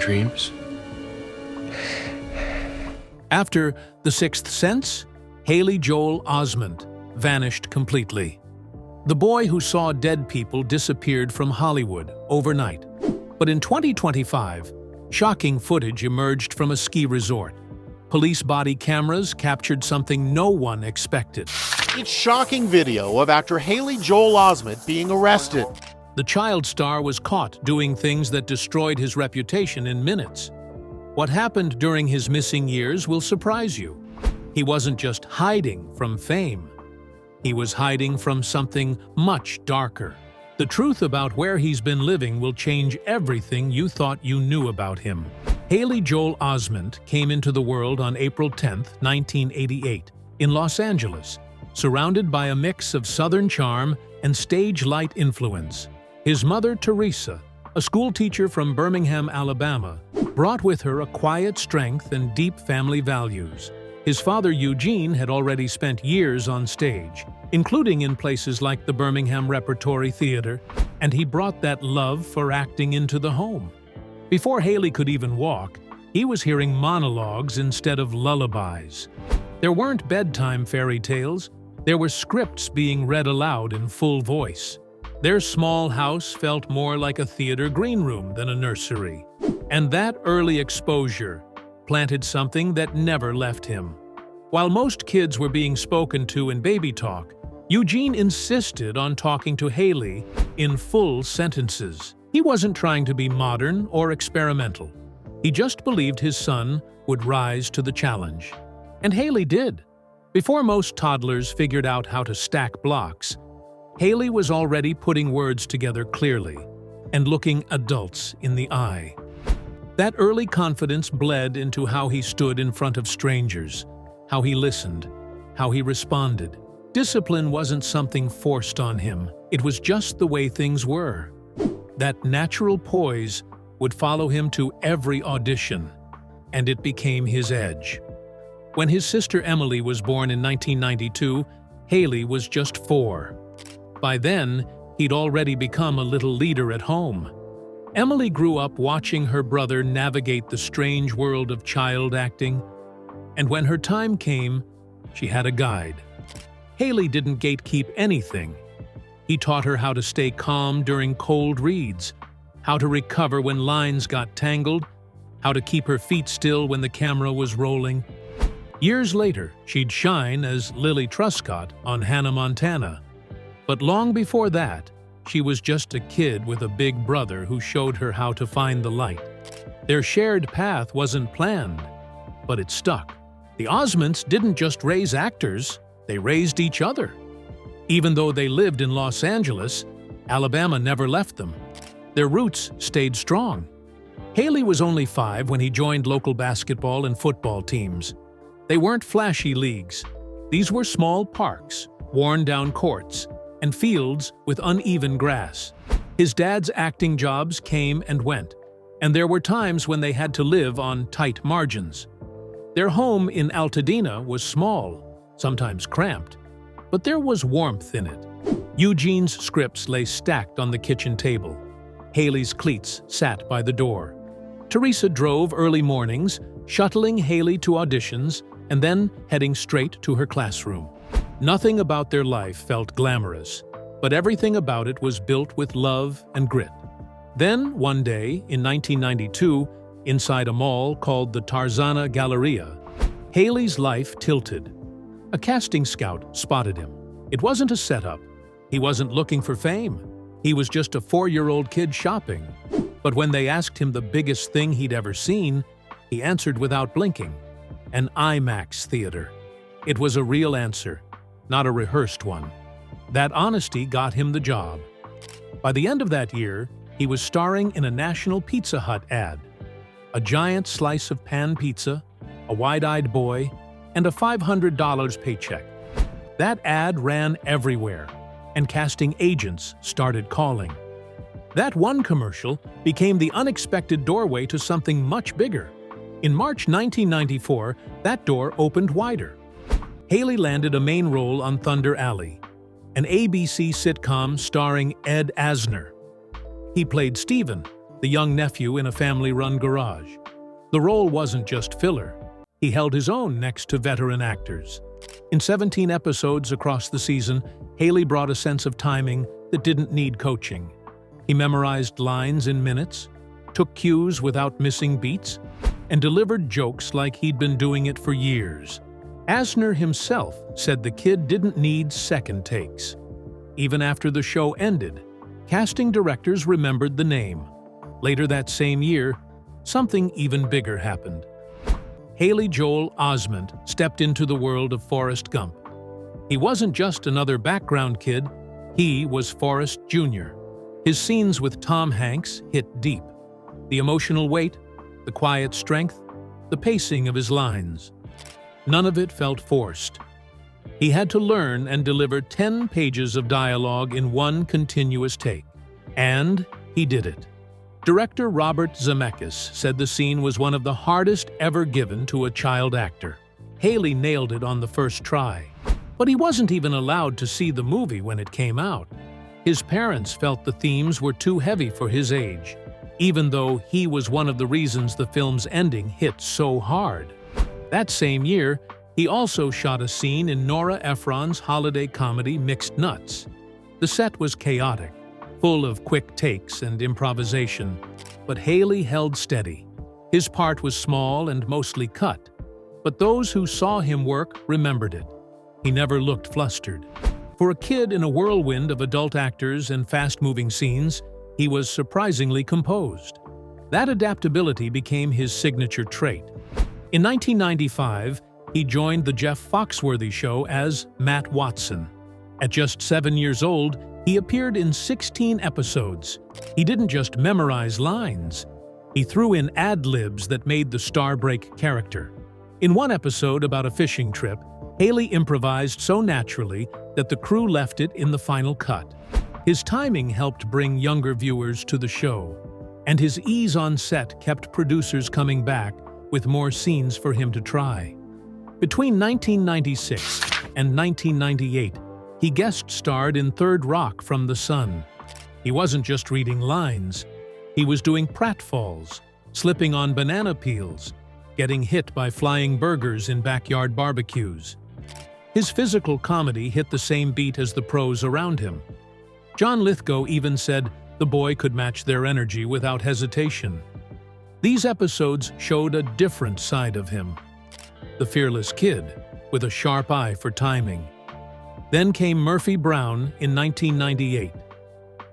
dreams. After The Sixth Sense, Haley Joel Osment vanished completely. The boy who saw dead people disappeared from Hollywood overnight. But in 2025, shocking footage emerged from a ski resort. Police body cameras captured something no one expected. It's shocking video of actor Haley Joel Osment being arrested. The child star was caught doing things that destroyed his reputation in minutes. What happened during his missing years will surprise you. He wasn't just hiding from fame. He was hiding from something much darker. The truth about where he's been living will change everything you thought you knew about him. Haley Joel Osment came into the world on April 10, 1988, in Los Angeles, surrounded by a mix of Southern charm and stage light influence. His mother, Teresa, a schoolteacher from Birmingham, Alabama, brought with her a quiet strength and deep family values. His father, Eugene, had already spent years on stage, including in places like the Birmingham Repertory Theater, and he brought that love for acting into the home. Before Haley could even walk, he was hearing monologues instead of lullabies. There weren't bedtime fairy tales, there were scripts being read aloud in full voice. Their small house felt more like a theater green room than a nursery. And that early exposure planted something that never left him. While most kids were being spoken to in baby talk, Eugene insisted on talking to Haley in full sentences. He wasn't trying to be modern or experimental. He just believed his son would rise to the challenge. And Haley did. Before most toddlers figured out how to stack blocks, Haley was already putting words together clearly and looking adults in the eye. That early confidence bled into how he stood in front of strangers, how he listened, how he responded. Discipline wasn't something forced on him. It was just the way things were. That natural poise would follow him to every audition, and it became his edge. When his sister Emily was born in 1992, Haley was just 4. By then, he'd already become a little leader at home. Emily grew up watching her brother navigate the strange world of child acting, and when her time came, she had a guide. Haley didn't gatekeep anything. He taught her how to stay calm during cold reads, how to recover when lines got tangled, how to keep her feet still when the camera was rolling. Years later, she'd shine as Lily Truscott on Hannah Montana. But long before that, she was just a kid with a big brother who showed her how to find the light. Their shared path wasn't planned, but it stuck. The Osments didn't just raise actors, they raised each other. Even though they lived in Los Angeles, Alabama never left them. Their roots stayed strong. Haley was only 5 when he joined local basketball and football teams. They weren't flashy leagues. These were small parks, worn-down courts, and fields with uneven grass. His dad's acting jobs came and went, and there were times when they had to live on tight margins. Their home in Altadena was small, sometimes cramped, but there was warmth in it. Eugene's scripts lay stacked on the kitchen table. Haley's cleats sat by the door. Teresa drove early mornings, shuttling Haley to auditions and then heading straight to her classroom. Nothing about their life felt glamorous, but everything about it was built with love and grit. Then, one day, in 1992, inside a mall called the Tarzana Galleria, Haley's life tilted. A casting scout spotted him. It wasn't a setup. He wasn't looking for fame. He was just a 4-year-old kid shopping. But when they asked him the biggest thing he'd ever seen, he answered without blinking. An IMAX theater. It was a real answer, not a rehearsed one. That honesty got him the job. By the end of that year, he was starring in a National Pizza Hut ad. A giant slice of pan pizza, a wide-eyed boy, and a $500 paycheck. That ad ran everywhere, and casting agents started calling. That one commercial became the unexpected doorway to something much bigger. In March 1994, that door opened wider. Haley landed a main role on Thunder Alley, an ABC sitcom starring Ed Asner. He played Steven, the young nephew in a family-run garage. The role wasn't just filler. He held his own next to veteran actors. In 17 episodes across the season, Haley brought a sense of timing that didn't need coaching. He memorized lines in minutes, took cues without missing beats, and delivered jokes like he'd been doing it for years. Asner himself said the kid didn't need second takes. Even after the show ended, casting directors remembered the name. Later that same year, something even bigger happened. Haley Joel Osment stepped into the world of Forrest Gump. He wasn't just another background kid, he was Forrest Jr. His scenes with Tom Hanks hit deep. The emotional weight, the quiet strength, the pacing of his lines. None of it felt forced. He had to learn and deliver 10 pages of dialogue in one continuous take. And he did it. Director Robert Zemeckis said the scene was one of the hardest ever given to a child actor. Haley nailed it on the first try. But he wasn't even allowed to see the movie when it came out. His parents felt the themes were too heavy for his age, even though he was one of the reasons the film's ending hit so hard. That same year, he also shot a scene in Nora Ephron's holiday comedy Mixed Nuts. The set was chaotic, full of quick takes and improvisation, but Haley held steady. His part was small and mostly cut, but those who saw him work remembered it. He never looked flustered. For a kid in a whirlwind of adult actors and fast-moving scenes, he was surprisingly composed. That adaptability became his signature trait. In 1995, he joined the Jeff Foxworthy Show as Matt Watson. At just 7 years old, he appeared in 16 episodes. He didn't just memorize lines. He threw in ad-libs that made the star-break character. In one episode about a fishing trip, Haley improvised so naturally that the crew left it in the final cut. His timing helped bring younger viewers to the show, and his ease on set kept producers coming back with more scenes for him to try. Between 1996 and 1998, he guest-starred in Third Rock from the Sun. He wasn't just reading lines. He was doing pratfalls, slipping on banana peels, getting hit by flying burgers in backyard barbecues. His physical comedy hit the same beat as the pros around him. John Lithgow even said the boy could match their energy without hesitation. These episodes showed a different side of him. The fearless kid, with a sharp eye for timing. Then came Murphy Brown in 1998.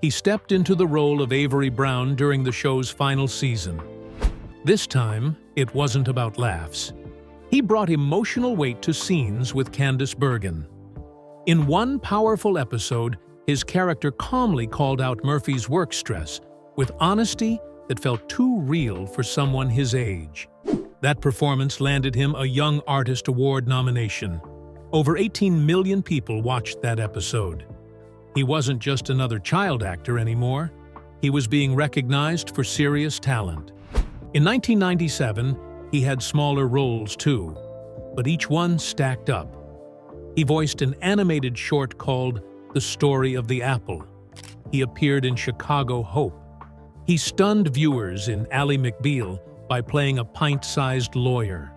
He stepped into the role of Avery Brown during the show's final season. This time, it wasn't about laughs. He brought emotional weight to scenes with Candice Bergen. In one powerful episode, his character calmly called out Murphy's work stress with honesty that felt too real for someone his age. That performance landed him a Young Artist Award nomination. Over 18 million people watched that episode. He wasn't just another child actor anymore. He was being recognized for serious talent. In 1997, he had smaller roles too, but each one stacked up. He voiced an animated short called The Story of the Apple. He appeared in Chicago Hope. He stunned viewers in Ally McBeal by playing a pint-sized lawyer.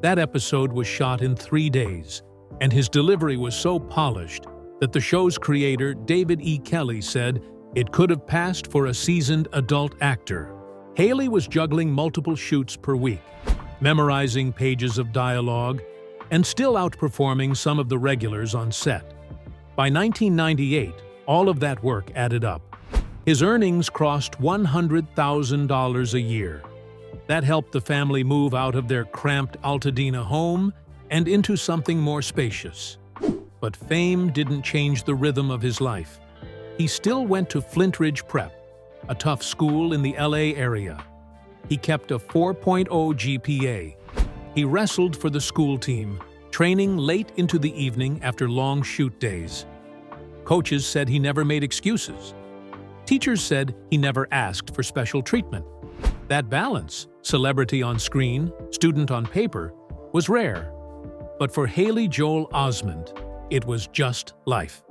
That episode was shot in 3 days, and his delivery was so polished that the show's creator, David E. Kelley, said it could have passed for a seasoned adult actor. Haley was juggling multiple shoots per week, memorizing pages of dialogue, and still outperforming some of the regulars on set. By 1998, all of that work added up. His earnings crossed $100,000 a year. That helped the family move out of their cramped Altadena home and into something more spacious. But fame didn't change the rhythm of his life. He still went to Flint Ridge Prep, a tough school in the LA area. He kept a 4.0 GPA. He wrestled for the school team, training late into the evening after long shoot days. Coaches said he never made excuses. Teachers said he never asked for special treatment. That balance, celebrity on screen, student on paper, was rare. But for Haley Joel Osment, it was just life.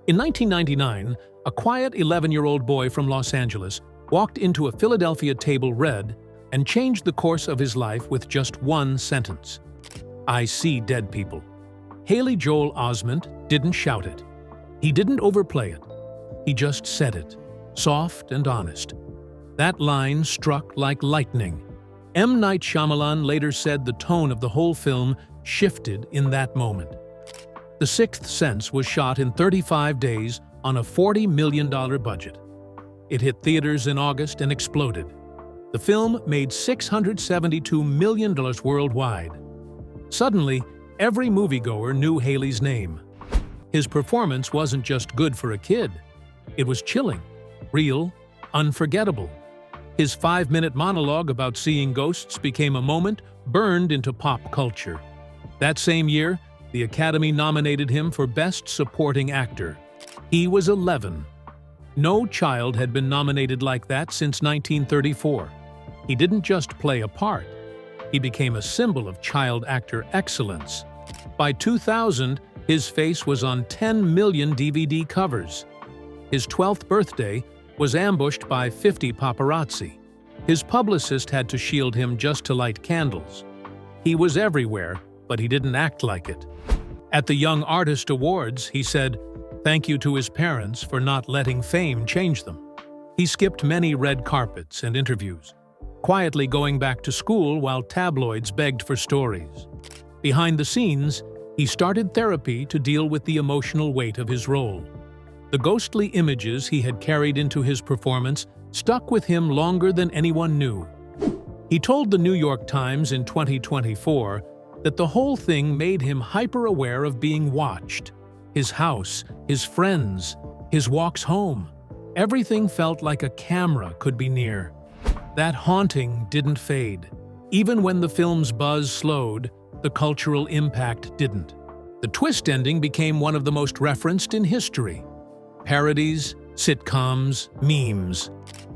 In 1999, a quiet 11-year-old boy from Los Angeles walked into a Philadelphia table read, and changed the course of his life with just one sentence. "I see dead people." Haley Joel Osment didn't shout it. He didn't overplay it. He just said it, soft and honest. That line struck like lightning. M. Night Shyamalan later said the tone of the whole film shifted in that moment. The Sixth Sense was shot in 35 days on a $40 million budget. It hit theaters in August and exploded. The film made $672 million worldwide. Suddenly, every moviegoer knew Haley's name. His performance wasn't just good for a kid. It was chilling, real, unforgettable. His 5-minute monologue about seeing ghosts became a moment burned into pop culture. That same year, the Academy nominated him for Best Supporting Actor. He was 11. No child had been nominated like that since 1934. He didn't just play a part. He became a symbol of child actor excellence. By 2000, his face was on 10 million DVD covers. His 12th birthday was ambushed by 50 paparazzi. His publicist had to shield him just to light candles. He was everywhere, but he didn't act like it. At the Young Artist Awards, he said, "Thank you to his parents for not letting fame change them." He skipped many red carpets and interviews, quietly going back to school while tabloids begged for stories. Behind the scenes, he started therapy to deal with the emotional weight of his role. The ghostly images he had carried into his performance stuck with him longer than anyone knew. He told the New York Times in 2024 that the whole thing made him hyper-aware of being watched. His house, his friends, his walks home. Everything felt like a camera could be near. That haunting didn't fade. Even when the film's buzz slowed, the cultural impact didn't. The twist ending became one of the most referenced in history. Parodies, sitcoms, memes.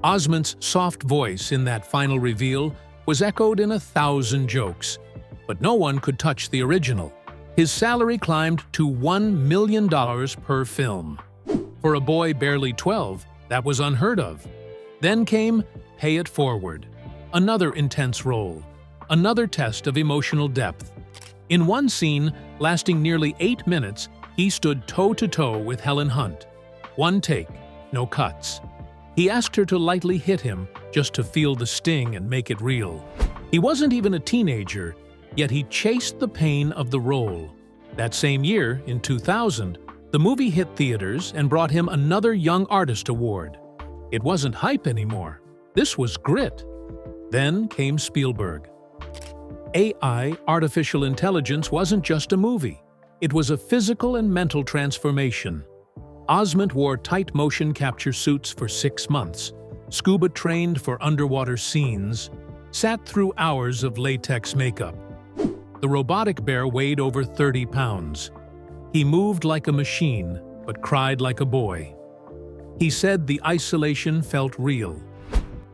Osment's soft voice in that final reveal was echoed in 1,000 jokes, but no one could touch the original. His salary climbed to $1 million per film. For a boy barely 12, that was unheard of. Then came Pay It Forward, another intense role, another test of emotional depth. In one scene, lasting nearly 8 minutes, he stood toe-to-toe with Helen Hunt. One take, no cuts. He asked her to lightly hit him just to feel the sting and make it real. He wasn't even a teenager, yet he chased the pain of the role. That same year, in 2000, the movie hit theaters and brought him another Young Artist Award. It wasn't hype anymore. This was grit. Then came Spielberg. AI, artificial intelligence, wasn't just a movie. It was a physical and mental transformation. Osment wore tight motion capture suits for 6 months, scuba trained for underwater scenes, sat through hours of latex makeup. The robotic bear weighed over 30 pounds. He moved like a machine, but cried like a boy. He said the isolation felt real.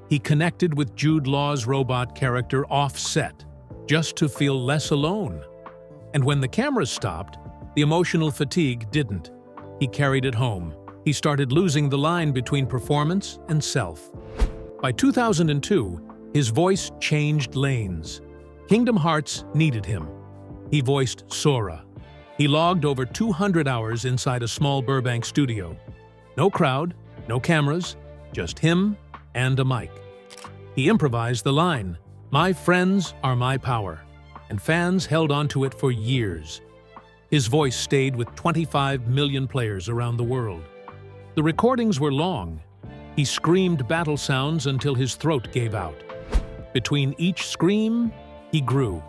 He connected with Jude Law's robot character off-set, just to feel less alone. And when the cameras stopped, the emotional fatigue didn't. He carried it home. He started losing the line between performance and self. By 2002, his voice changed lanes. Kingdom Hearts needed him. He voiced Sora. He logged over 200 hours inside a small Burbank studio. No crowd, no cameras, just him and a mic. He improvised the line, "My friends are my power," and fans held on to it for years. His voice stayed with 25 million players around the world. The recordings were long. He screamed battle sounds until his throat gave out. Between each scream, he grew.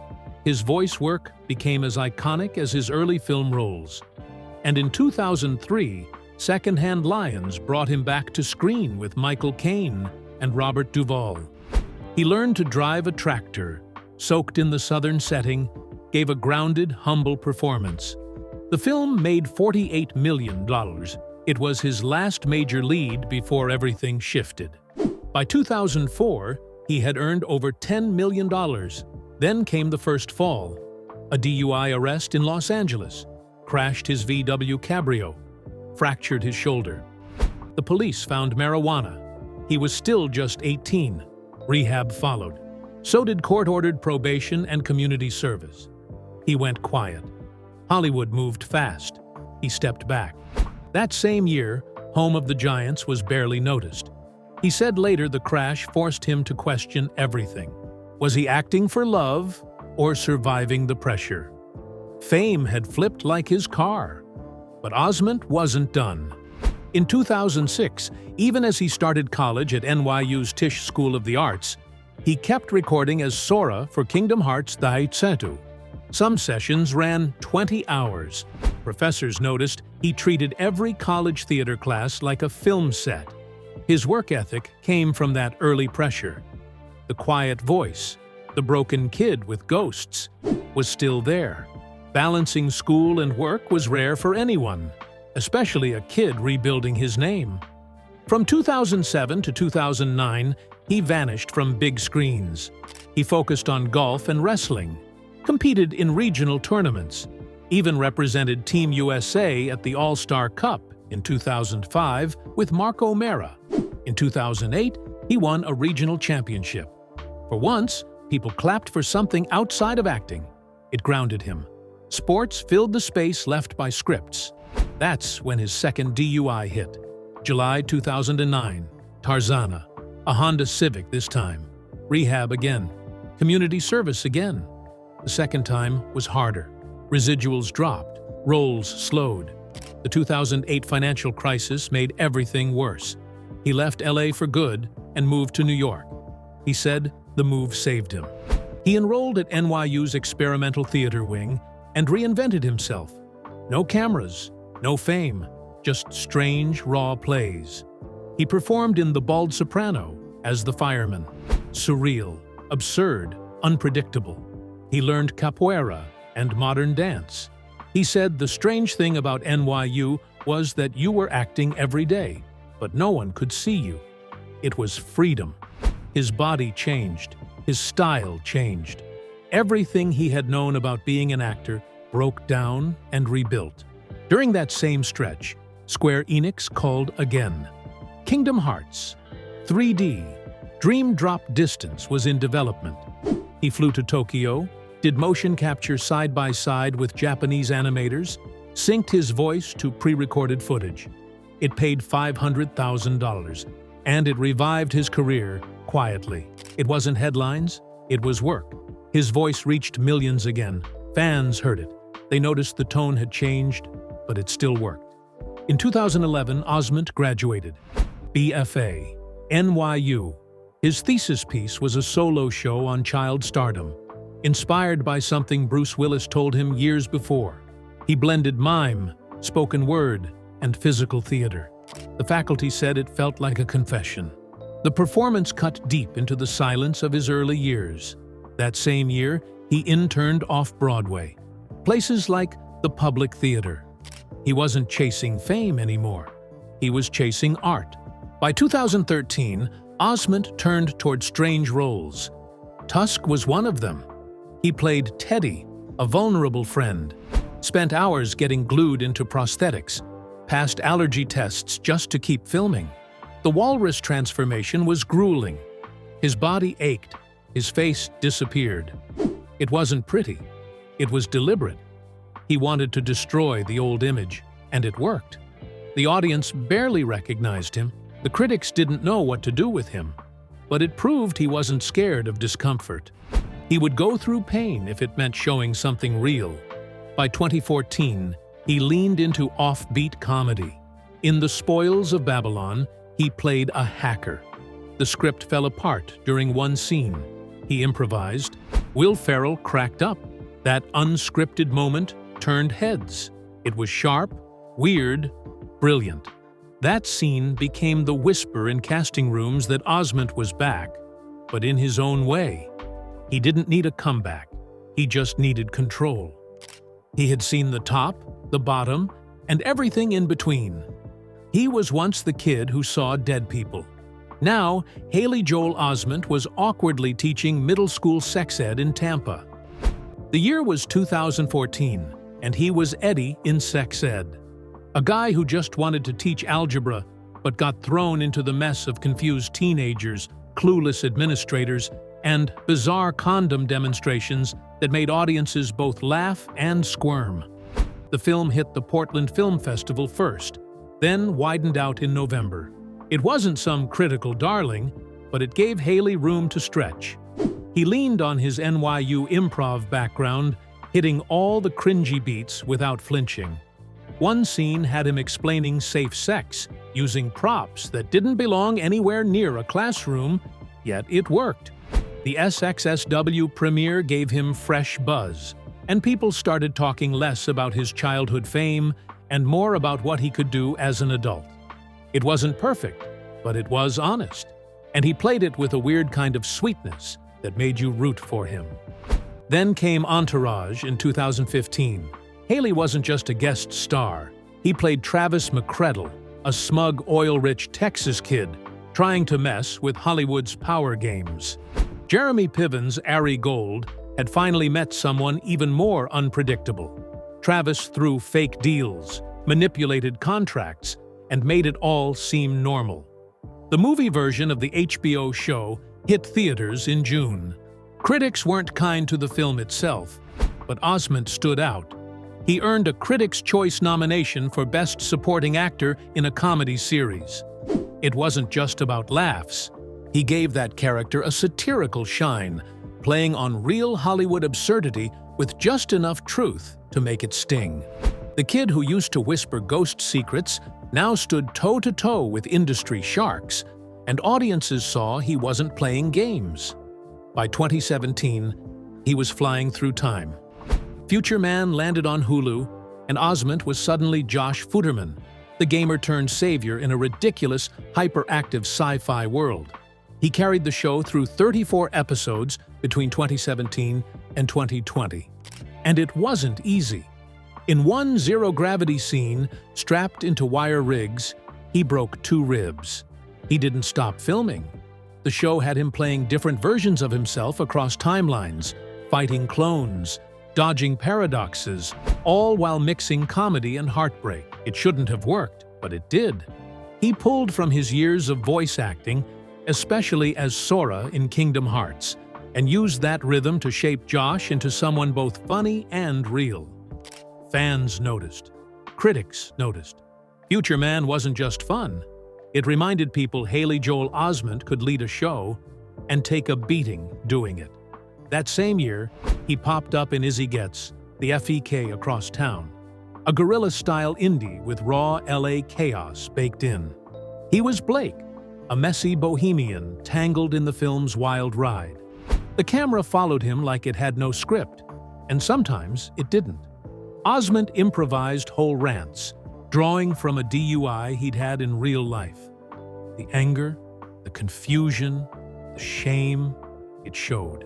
His voice work became as iconic as his early film roles. And in 2003, Secondhand Lions brought him back to screen with Michael Caine and Robert Duvall. He learned to drive a tractor, soaked in the southern setting, gave a grounded, humble performance. The film made $48 million. It was his last major lead before everything shifted. By 2004, he had earned over $10 million. Then came the first fall. A DUI arrest in Los Angeles, crashed his VW Cabrio, fractured his shoulder. The police found marijuana. he was still just 18. Rehab followed. So did court-ordered probation and community service. He went quiet. Hollywood moved fast. He stepped back. That same year, Home of the Giants was barely noticed. He said later the crash forced him to question everything. Was he acting for love or surviving the pressure? Fame had flipped like his car. But Osment wasn't done. In 2006, even as he started college at NYU's Tisch School of the Arts, he kept recording as Sora for Kingdom Hearts Daisetsu. Some sessions ran 20 hours. Professors noticed he treated every college theater class like a film set. His work ethic came from that early pressure. The quiet voice, the broken kid with ghosts, was still there. Balancing school and work was rare for anyone, especially a kid rebuilding his name. From 2007 to 2009, he vanished from big screens. He focused on golf and wrestling, competed in regional tournaments, even represented Team USA at the All-Star Cup in 2005 with Mark O'Mara. In 2008, he won a regional championship. For once, people clapped for something outside of acting. It grounded him. Sports filled the space left by scripts. That's when his second DUI hit. July 2009, Tarzana, a Honda Civic this time. Rehab again. Community service again. The second time was harder. Residuals dropped. Roles slowed. The 2008 financial crisis made everything worse. He left LA for good and moved to New York. He said the move saved him. He enrolled at NYU's experimental theater wing and reinvented himself. No cameras, no fame, just strange, raw plays. He performed in The Bald Soprano as the fireman. Surreal, absurd, unpredictable. He learned capoeira and modern dance. He said the strange thing about NYU was that you were acting every day, but no one could see you. It was freedom. His body changed. His style changed. Everything he had known about being an actor broke down and rebuilt. During that same stretch, Square Enix called again. Kingdom Hearts, 3D, Dream Drop Distance was in development. He flew to Tokyo, did motion capture side by side with Japanese animators, synced his voice to pre-recorded footage. It paid $500,000, and it revived his career quietly. It wasn't headlines, it was work. His voice reached millions again. Fans heard it. They noticed the tone had changed, but it still worked. In 2011, Osment graduated. BFA, NYU. His thesis piece was a solo show on child stardom, inspired by something Bruce Willis told him years before. He blended mime, spoken word, and physical theater. The faculty said it felt like a confession. The performance cut deep into the silence of his early years. That same year, he interned off-Broadway, places like the Public Theater. He wasn't chasing fame anymore. He was chasing art. By 2013, Osment turned toward strange roles. Tusk was one of them. He played Teddy, a vulnerable friend, spent hours getting glued into prosthetics, passed allergy tests just to keep filming. The walrus transformation was grueling. His body ached. His face disappeared. It wasn't pretty. It was deliberate. He wanted to destroy the old image, and it worked. The audience barely recognized him. The critics didn't know what to do with him, but it proved he wasn't scared of discomfort. He would go through pain if it meant showing something real. By 2014, he leaned into offbeat comedy. In The Spoils of Babylon, he played a hacker. The script fell apart during one scene. He improvised. Will Ferrell cracked up. That unscripted moment turned heads. It was sharp, weird, brilliant. That scene became the whisper in casting rooms that Osment was back, but in his own way. He didn't need a comeback. He just needed control. He had seen the top, the bottom, and everything in between. He was once the kid who saw dead people. Now, Haley Joel Osment was awkwardly teaching middle school sex ed in Tampa. The year was 2014, and he was Eddie in sex ed. A guy who just wanted to teach algebra, but got thrown into the mess of confused teenagers, clueless administrators, and bizarre condom demonstrations that made audiences both laugh and squirm. The film hit the Portland Film Festival first, then widened out in November. It wasn't some critical darling, but it gave Haley room to stretch. He leaned on his NYU improv background, hitting all the cringy beats without flinching. One scene had him explaining safe sex, using props that didn't belong anywhere near a classroom, yet it worked. The SXSW premiere gave him fresh buzz, and people started talking less about his childhood fame and more about what he could do as an adult. It wasn't perfect, but it was honest, and he played it with a weird kind of sweetness that made you root for him. Then came Entourage in 2015. Haley wasn't just a guest star. He played Travis McCredle, a smug, oil-rich Texas kid trying to mess with Hollywood's power games. Jeremy Piven's Ari Gold had finally met someone even more unpredictable. Travis threw fake deals, manipulated contracts, and made it all seem normal. The movie version of the HBO show hit theaters in June. Critics weren't kind to the film itself, but Osment stood out. He earned a Critics' Choice nomination for Best Supporting Actor in a Comedy Series. It wasn't just about laughs. He gave that character a satirical shine, playing on real Hollywood absurdity with just enough truth to make it sting. The kid who used to whisper ghost secrets now stood toe-to-toe with industry sharks, and audiences saw he wasn't playing games. By 2017, he was flying through time. Future Man landed on Hulu, and Osment was suddenly Josh Futterman, the gamer-turned-savior in a ridiculous, hyperactive sci-fi world. He carried the show through 34 episodes between 2017 and 2020. And it wasn't easy. In one zero-gravity scene, strapped into wire rigs, he broke 2 ribs. He didn't stop filming. The show had him playing different versions of himself across timelines, fighting clones, dodging paradoxes, all while mixing comedy and heartbreak. It shouldn't have worked, but it did. He pulled from his years of voice acting, especially as Sora in Kingdom Hearts, and used that rhythm to shape Josh into someone both funny and real. Fans noticed. Critics noticed. Future Man wasn't just fun. It reminded people Haley Joel Osment could lead a show and take a beating doing it. That same year, he popped up in Izzy Gets, the FEK across town, a guerrilla-style indie with raw LA chaos baked in. He was Blake, a messy bohemian tangled in the film's wild ride. The camera followed him like it had no script, and sometimes it didn't. Osment improvised whole rants, drawing from a DUI he'd had in real life. The anger, the confusion, the shame, it showed.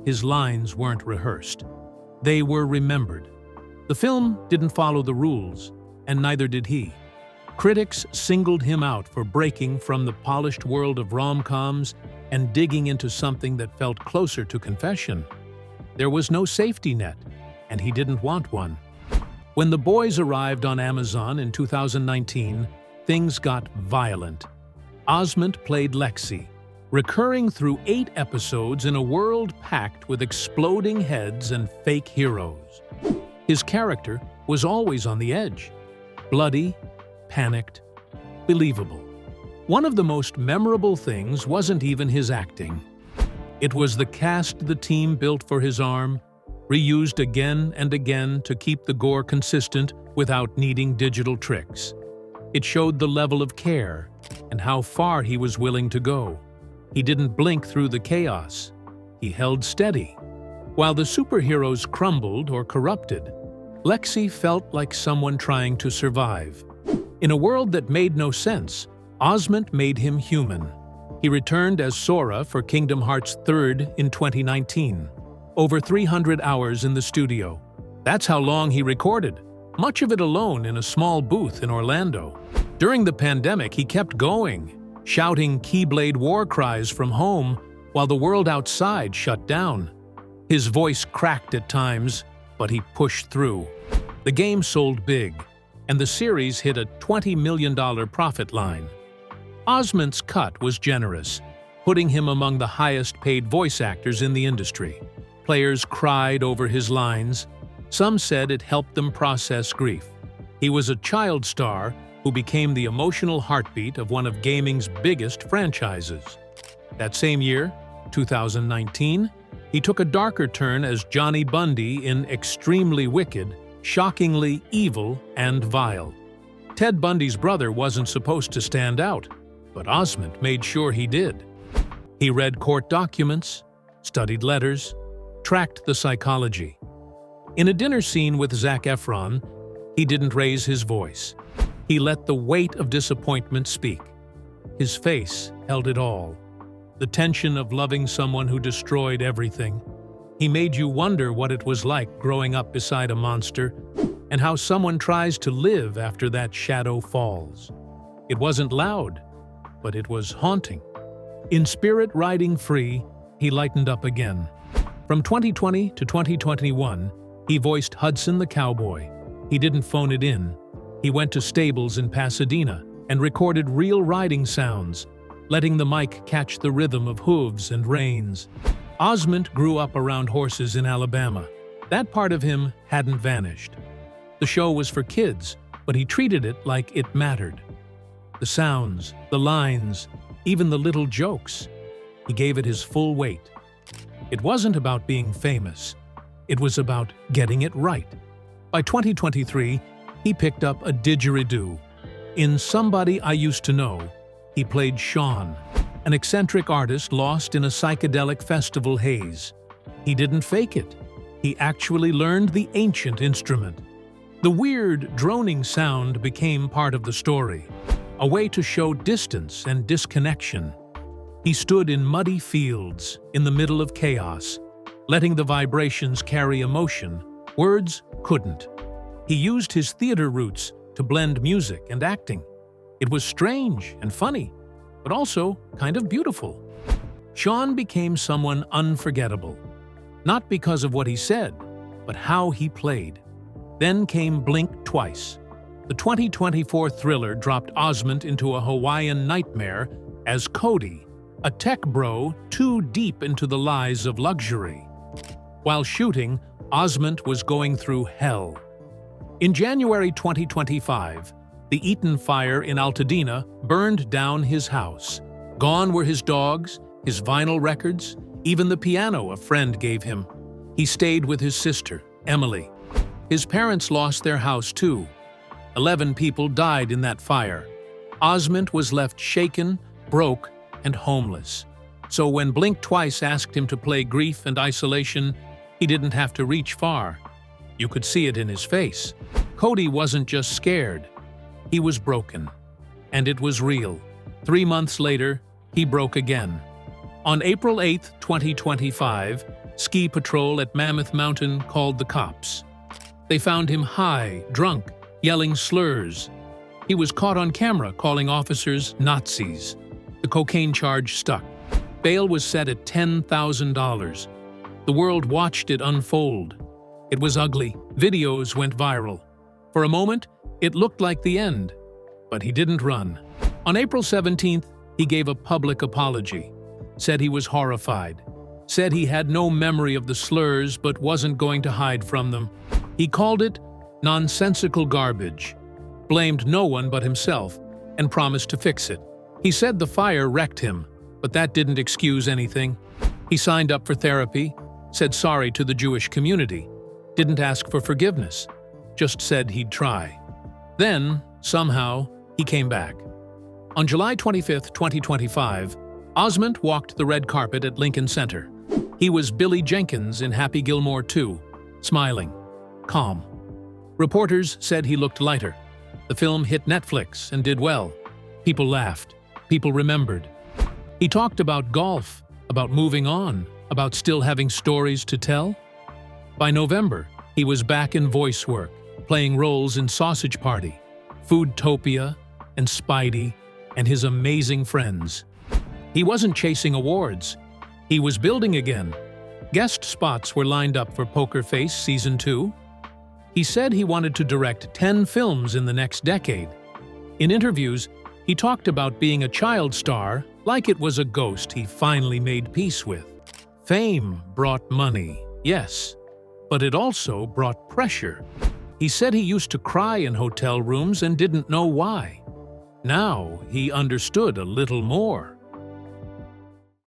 His lines weren't rehearsed. They were remembered. The film didn't follow the rules, and neither did he. Critics singled him out for breaking from the polished world of rom-coms and digging into something that felt closer to confession. There was no safety net, and he didn't want one. When The Boys arrived on Amazon in 2019, things got violent. Osment played Lexi, recurring through 8 episodes in a world packed with exploding heads and fake heroes. His character was always on the edge. Bloody, panicked, believable. One of the most memorable things wasn't even his acting. It was the cast the team built for his arm, reused again and again to keep the gore consistent without needing digital tricks. It showed the level of care and how far he was willing to go. He didn't blink through the chaos. He held steady. While the superheroes crumbled or corrupted, Lexi felt like someone trying to survive. In a world that made no sense, Osment made him human. He returned as Sora for Kingdom Hearts 3rd in 2019. Over 300 hours in the studio. That's how long he recorded, much of it alone in a small booth in Orlando. During the pandemic, he kept going, shouting Keyblade war cries from home while the world outside shut down. His voice cracked at times, but he pushed through. The game sold big, and the series hit a $20 million profit line. Osment's cut was generous, putting him among the highest-paid voice actors in the industry. Players cried over his lines. Some said it helped them process grief. He was a child star who became the emotional heartbeat of one of gaming's biggest franchises. That same year, 2019, he took a darker turn as Johnny Bundy in Extremely Wicked, Shockingly Evil and Vile. Ted Bundy's brother wasn't supposed to stand out, but Osment made sure he did. He read court documents, studied letters, tracked the psychology. In a dinner scene with Zac Efron, he didn't raise his voice. He let the weight of disappointment speak. His face held it all. The tension of loving someone who destroyed everything. He made you wonder what it was like growing up beside a monster and how someone tries to live after that shadow falls. It wasn't loud, but it was haunting. In Spirit Riding Free, he lightened up again. From 2020 to 2021, he voiced Hudson the Cowboy. He didn't phone it in. He went to stables in Pasadena and recorded real riding sounds, letting the mic catch the rhythm of hooves and reins. Osment grew up around horses in Alabama. That part of him hadn't vanished. The show was for kids, but he treated it like it mattered. The sounds, the lines, even the little jokes. He gave it his full weight. It wasn't about being famous. It was about getting it right. By 2023, he picked up a didgeridoo. In Somebody I Used to Know, he played Sean, an eccentric artist lost in a psychedelic festival haze. He didn't fake it. He actually learned the ancient instrument. The weird, droning sound became part of the story, a way to show distance and disconnection. He stood in muddy fields, in the middle of chaos, letting the vibrations carry emotion. Words couldn't. He used his theater roots to blend music and acting. It was strange and funny, but also kind of beautiful. Sean became someone unforgettable, not because of what he said, but how he played. Then came Blink Twice. The 2024 thriller dropped Osment into a Hawaiian nightmare as Cody, a tech bro too deep into the lies of luxury. While shooting, Osment was going through hell. In January 2025, the Eaton fire in Altadena burned down his house. Gone were his dogs, his vinyl records, even the piano a friend gave him. He stayed with his sister, Emily. His parents lost their house too. 11 people died in that fire. Osment was left shaken, broke, and homeless. So when Blink Twice asked him to play grief and isolation, he didn't have to reach far. You could see it in his face. Cody wasn't just scared. He was broken. And it was real. 3 months later, he broke again. On April 8, 2025, ski patrol at Mammoth Mountain called the cops. They found him high, drunk, yelling slurs. He was caught on camera calling officers Nazis. The cocaine charge stuck. Bail was set at $10,000. The world watched it unfold. It was ugly. Videos went viral. For a moment, it looked like the end. But he didn't run. On April 17th, he gave a public apology. Said he was horrified. Said he had no memory of the slurs but wasn't going to hide from them. He called it nonsensical garbage, blamed no one but himself, and promised to fix it. He said the fire wrecked him, but that didn't excuse anything. He signed up for therapy, said sorry to the Jewish community, didn't ask for forgiveness, just said he'd try. Then, somehow, he came back. On July 25, 2025, Osment walked the red carpet at Lincoln Center. He was Billy Jenkins in Happy Gilmore 2, smiling, calm. Reporters said he looked lighter. The film hit Netflix and did well. People laughed. People remembered. He talked about golf, about moving on, about still having stories to tell. By November, he was back in voice work, playing roles in Sausage Party, Foodtopia, and Spidey, and his amazing friends. He wasn't chasing awards. He was building again. Guest spots were lined up for Poker Face Season 2. He said he wanted to direct 10 films in the next decade. In interviews, He talked about being a child star like it was a ghost he finally made peace with. Fame brought money, yes, but it also brought pressure. He said he used to cry in hotel rooms and didn't know why. Now he understood a little more.